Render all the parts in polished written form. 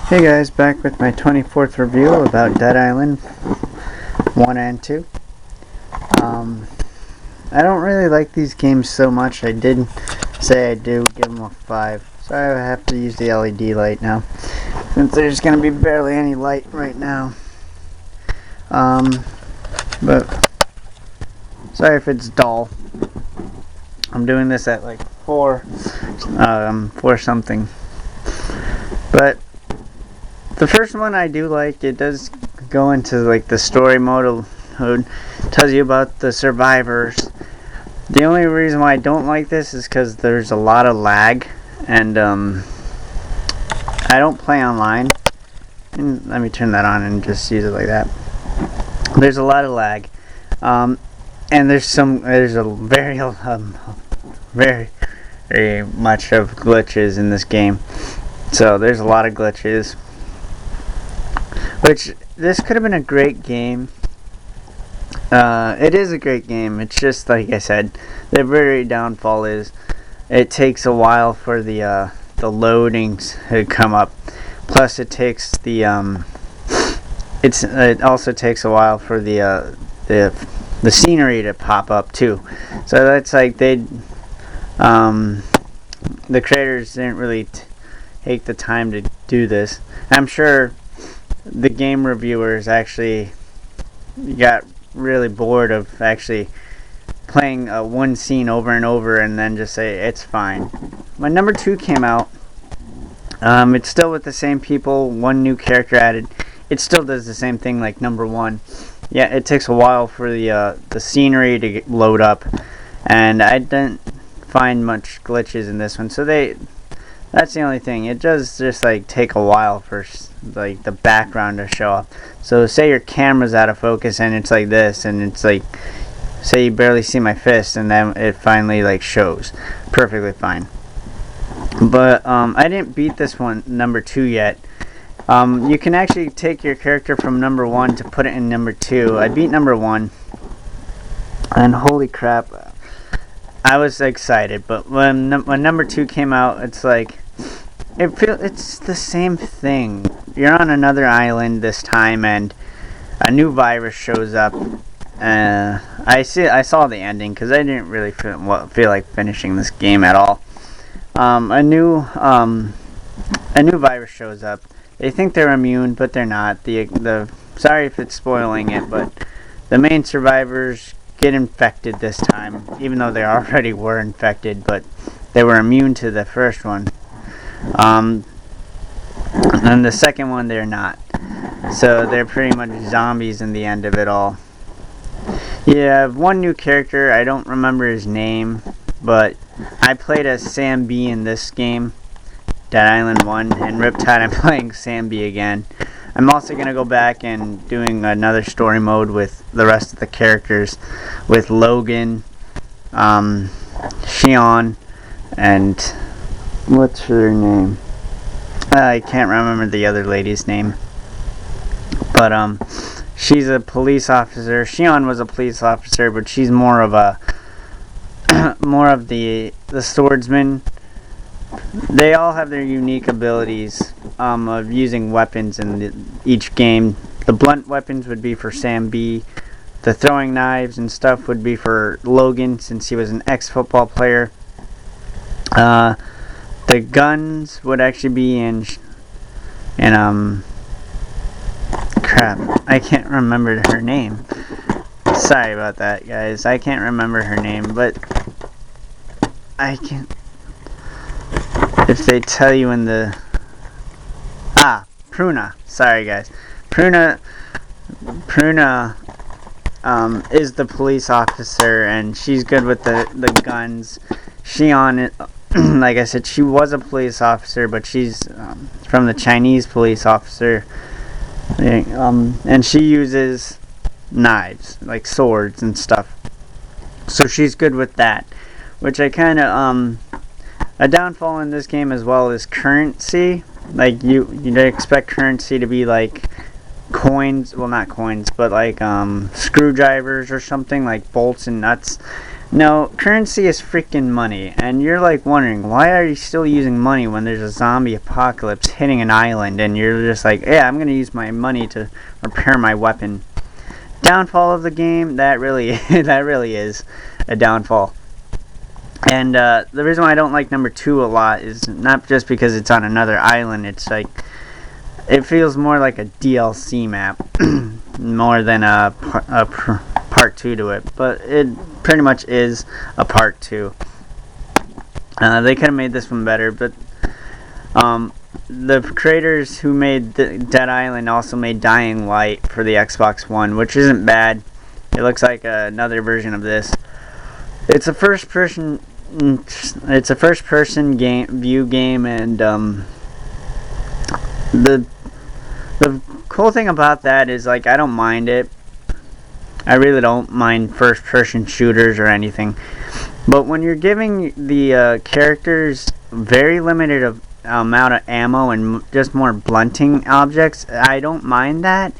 Hey guys, back with my 24th review about Dead Island 1 and 2. I don't really like these games so much. I did say I do give them a 5. Sorry I have to use the LED light now, since there's going to be barely any light right now. But sorry if it's dull. I'm doing this at like 4 something. But the first one I do like. It does go into like the story mode. Tells you about the survivors. The only reason why I don't like this is because there's a lot of lag, and I don't play online. And let me turn that on and just use it like that. There's a lot of lag, and there's a very much of glitches in this game. So there's a lot of glitches. Which, this could have been a great game. It is a great game. It's just, like I said, the very downfall is it takes a while for the loadings to come up. Plus, it takes it also takes a while for the scenery to pop up too. So that's like the creators didn't really take the time to do this. I'm sure the game reviewers actually got really bored of actually playing one scene over and over and then just say it's fine. When number 2 came out, it's still with the same people, one new character added. It still does the same thing like number 1. Yeah, it takes a while for the scenery to load up, and I didn't find much glitches in this one. So that's the only thing. It does just like take a while for like the background to show up. So say your camera's out of focus and it's like this, and it's like, say you barely see my fist, and then it finally like shows perfectly fine. But I didn't beat this one, number 2, yet. You can actually take your character from number 1 to put it in number 2. I beat number 1, and holy crap, I was excited. But when number 2 came out, it's like it's the same thing. You're on another island this time, and a new virus shows up. I saw the ending because I didn't really feel like finishing this game at all. A new virus shows up. They think they're immune, but they're not. Sorry if it's spoiling it, but the main survivors get infected this time, even though they already were infected, but they were immune to the first one. And the second one, they're not. So they're pretty much zombies in the end of it all. You have one new character. I don't remember his name, but I played as Sam B in this game, Dead Island 1, and Riptide I'm playing Sam B again. I'm also going to go back and doing another story mode with the rest of the characters, with Logan, Shion, and what's her name? I can't remember the other lady's name. But she's a police officer. Shion was a police officer, but she's more of the swordsman. They all have their unique abilities of using weapons in each game. The blunt weapons would be for Sam B. The throwing knives and stuff would be for Logan, since he was an ex-football player. The guns would actually be in crap, I can't remember her name. Sorry about that, guys. I can't remember her name, but I can't. If they tell you in the Pruna. Sorry, guys. Pruna is the police officer, and she's good with the guns. Shion, like I said, she was a police officer, but she's from the Chinese police officer, and she uses knives, like swords and stuff. So she's good with that, which I kind of a downfall in this game as well is currency. Like you expect currency to be like coins, well, not coins, but like screwdrivers or something, like bolts and nuts. No, currency is freaking money, and you're like wondering, why are you still using money when there's a zombie apocalypse hitting an island, and you're just like, yeah, I'm gonna use my money to repair my weapon. Downfall of the game, that really that really is a downfall. And the reason why I don't like number 2 a lot is not just because it's on another island. It's like, it feels more like a DLC map more than a part 2 to it, but it pretty much is a part 2. They could have made this one better, but the creators who made Dead Island also made Dying Light for the Xbox One, which isn't bad. It looks like another version of this. It's a first-person view game, and the cool thing about that is, like, I don't mind it. I really don't mind first-person shooters or anything. But when you're giving the characters very limited amount of ammo and just more blunting objects, I don't mind that.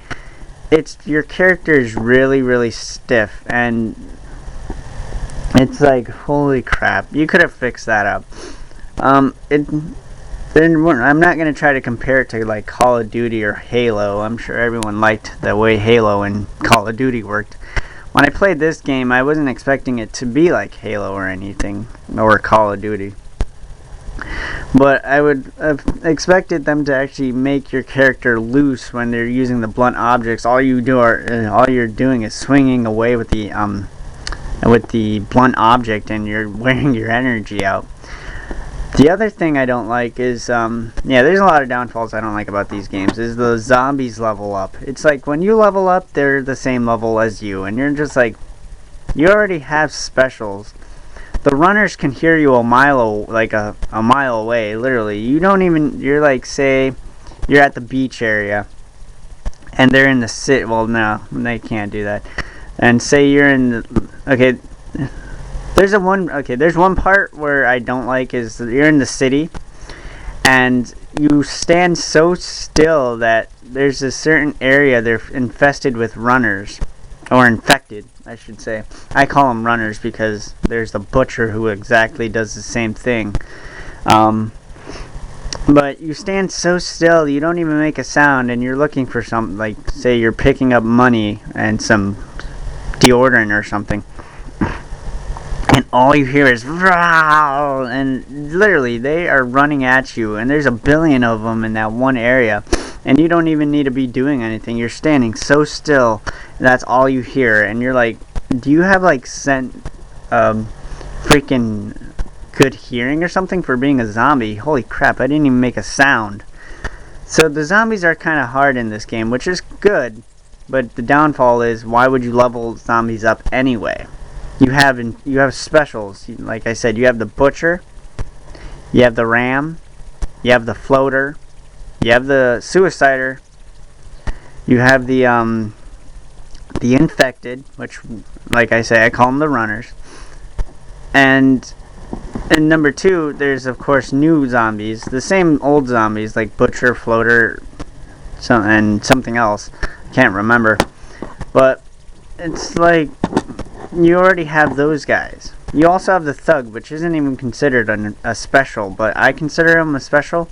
It's your character is really, really stiff, and it's like, holy crap, you could have fixed that up. I'm not going to try to compare it to like Call of Duty or Halo. I'm sure everyone liked the way Halo and Call of Duty worked. When I played this game, I wasn't expecting it to be like Halo or anything, or Call of Duty. But I would have expected them to actually make your character loose when they're using the blunt objects. All you're doing is swinging away with the blunt object, and you're wearing your energy out. The other thing I don't like is, there's a lot of downfalls I don't like about these games, is the zombies level up. It's like, when you level up, they're the same level as you, and you're just like, you already have specials. The runners can hear you a mile away, literally. You're like, say, you're at the beach area, and they're in the city. Well, no, they can't do that. And say you're in the, okay, there's one part where I don't like, is that you're in the city, and you stand so still that there's a certain area they're infested with runners, or infected, I should say. I call them runners because there's the butcher who exactly does the same thing. But you stand so still, you don't even make a sound, and you're looking for something, like, say you're picking up money and some deodorant or something, and all you hear is "Row!" and literally they are running at you, and there's a billion of them in that one area, and you don't even need to be doing anything. You're standing so still, and that's all you hear, and you're like, do you have like freaking good hearing or something for being a zombie? Holy crap, I didn't even make a sound. So the zombies are kind of hard in this game, which is good, but the downfall is, why would you level zombies up anyway? You have specials. Like I said, you have the butcher, you have the ram, you have the floater, you have the suicider, you have the infected, which, like I say, I call them the runners. And in number 2, there's of course new zombies, the same old zombies like butcher, floater, and something else. I can't remember, but it's like, you already have those guys. You also have the thug, which isn't even considered a special, but I consider him a special.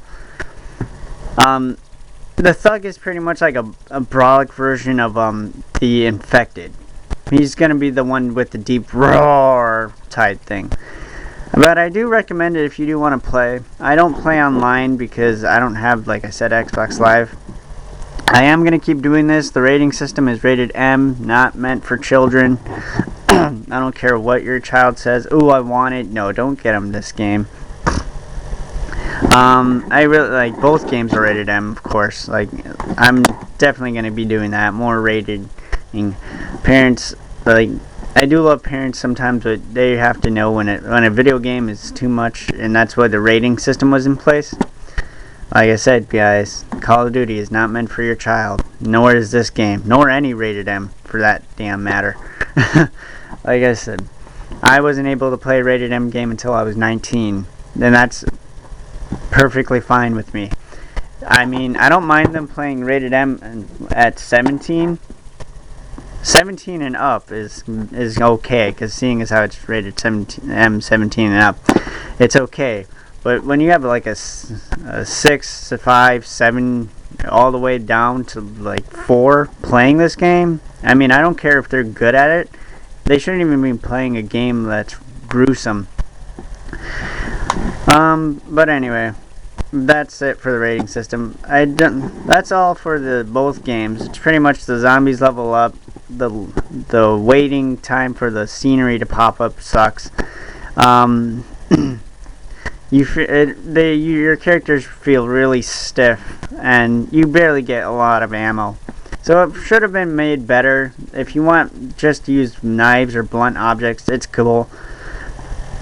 The thug is pretty much like a brawlic version of the infected. He's gonna be the one with the deep roar type thing. But I do recommend it if you do want to play. I don't play online because I don't have, like I said, Xbox Live. I am going to keep doing this. The rating system is rated M, not meant for children. I don't care what your child says. Ooh, I want it. No, don't get them this game. I really like, both games are rated M, of course. Like, I'm definitely going to be doing that. More rated. Parents, like, I do love parents sometimes, but they have to know when a video game is too much, and that's why the rating system was in place. Like I said, guys, Call of Duty is not meant for your child, nor is this game, nor any rated M, for that damn matter. Like I said, I wasn't able to play a rated M game until I was 19, and that's perfectly fine with me. I mean, I don't mind them playing rated M at 17, 17 and up is okay, because seeing as how it's rated 17 and up, it's okay. But when you have like a 6, 5, 7, all the way down to like 4 playing this game, I mean, I don't care if they're good at it. They shouldn't even be playing a game that's gruesome. But anyway, that's it for the rating system. That's all for the both games. It's pretty much the zombies level up. The waiting time for the scenery to pop up sucks. Your characters feel really stiff, and you barely get a lot of ammo. So it should have been made better. If you want just to use knives or blunt objects, it's cool.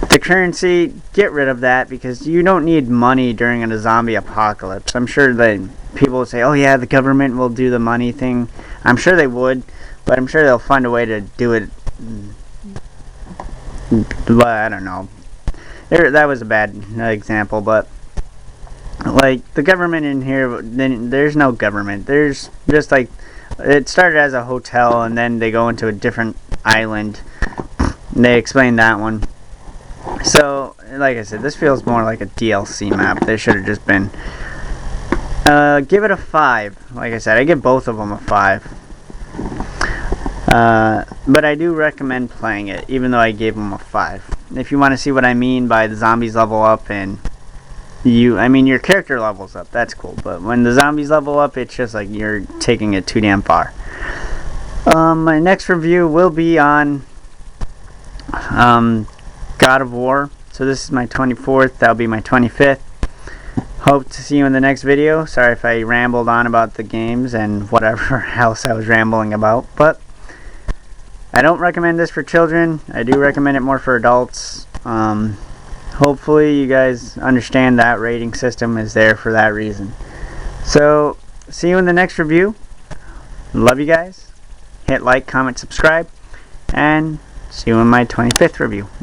The currency, get rid of that, because you don't need money during a zombie apocalypse. I'm sure that people will say, oh yeah, the government will do the money thing. I'm sure they would, but I'm sure they'll find a way to do it. But I don't know. That was a bad example, but like the government in here, there's no government. There's just like, it started as a hotel and then they go into a different island. And they explain that one. So, like I said, this feels more like a DLC map. There should have just been. Give it a 5. Like I said, I give both of them a 5. But I do recommend playing it, even though I gave them a 5. If you want to see what I mean by the zombies level up and your character levels up, that's cool. But when the zombies level up, it's just like you're taking it too damn far. My next review will be on God of War. So this is my 24th. That'll be my 25th. Hope to see you in the next video. Sorry if I rambled on about the games and whatever else I was rambling about. But I don't recommend this for children. I do recommend it more for adults. Hopefully you guys understand that rating system is there for that reason. So, see you in the next review. Love you guys. Hit like, comment, subscribe. And see you in my 25th review.